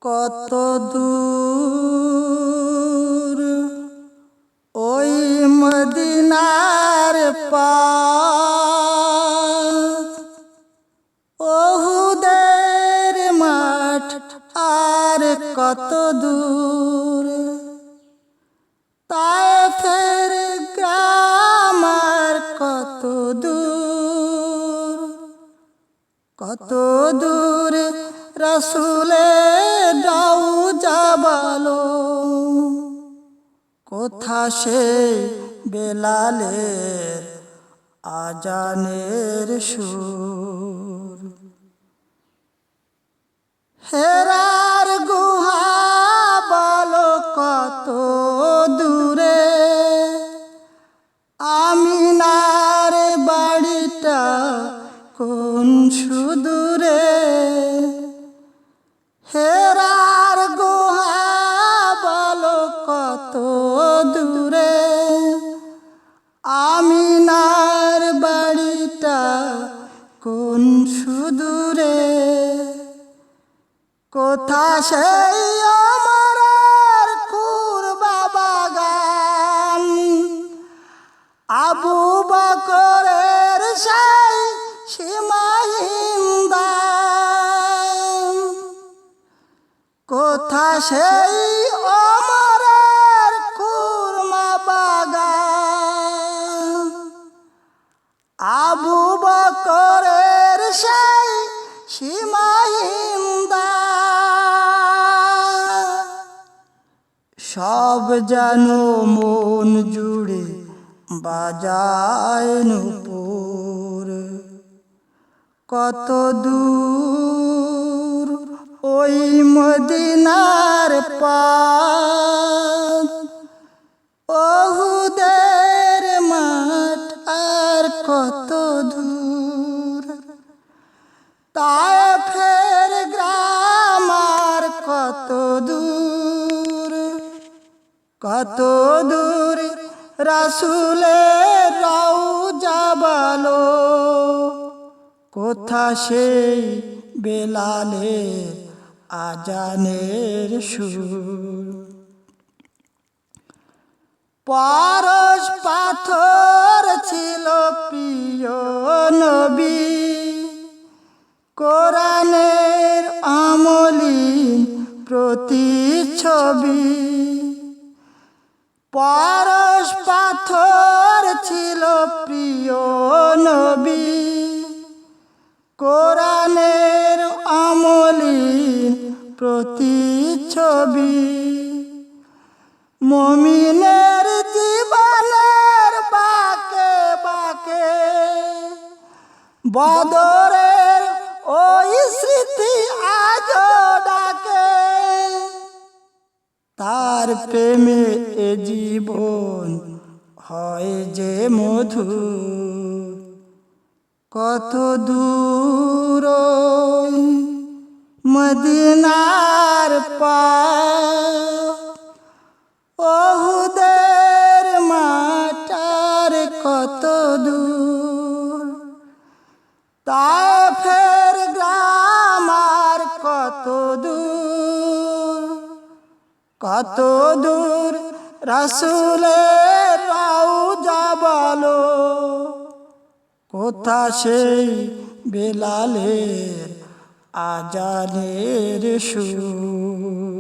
কত দূর ওই মদিনার পথ, ওহুদের মাঠ আর কত দূর, তায়েফের গ্রাম আর কত দূর, কত দূর রাসূলের রওজা বলো, কোথা সে বেলালের আজানের সুর। হেরার গুহা বলো কত দূরে, আমিনার বাড়িটা কোন সুদূরে। হেরার গুহা বলো কত দূরে, আমিনার বাড়িটা কোন সুদূরে। কোথা সেই ওমরের কুরবা বাগান, আবু বকরের সেই সীমাহীন দান। কোথা সেই ওমরের কুরমা বাগান, আবু বকরের সেই সীমাহীন দান। সব যেন মন জুড়ে বাজায় নূপুর, কত দূর ওই মদিনার পথ, ওহুদের মাঠ আর কত দূর, তায়েফের গ্রাম আর কত দূর, কত দূর রাসূলের রওজা বলো, কোথা সেই বেলালের আজানের সুর। পরশ পাথর ছিল প্রিয় নবী, কোরআনের আমলিন প্রতিচ্ছবি। পরশ পাথর ছিল প্রিয় নবী, কোরআনের আমলিন প্রতিচ্ছবি। মুমিনের জীবনের বাঁকে বাঁকে বদরের ওই স্মৃতি আজও ডাকে, তার প্রেমে এ জীবন হয় যে মধুর। কত দূর ওই মদিনার পথ, ওহুদের মাঠ আর কত দূর, তায়েফের গ্রাম আর কত দূর, কত দূর রাসূলের রওজা বলো, কোথা সেই বেলালের আজানের সুর।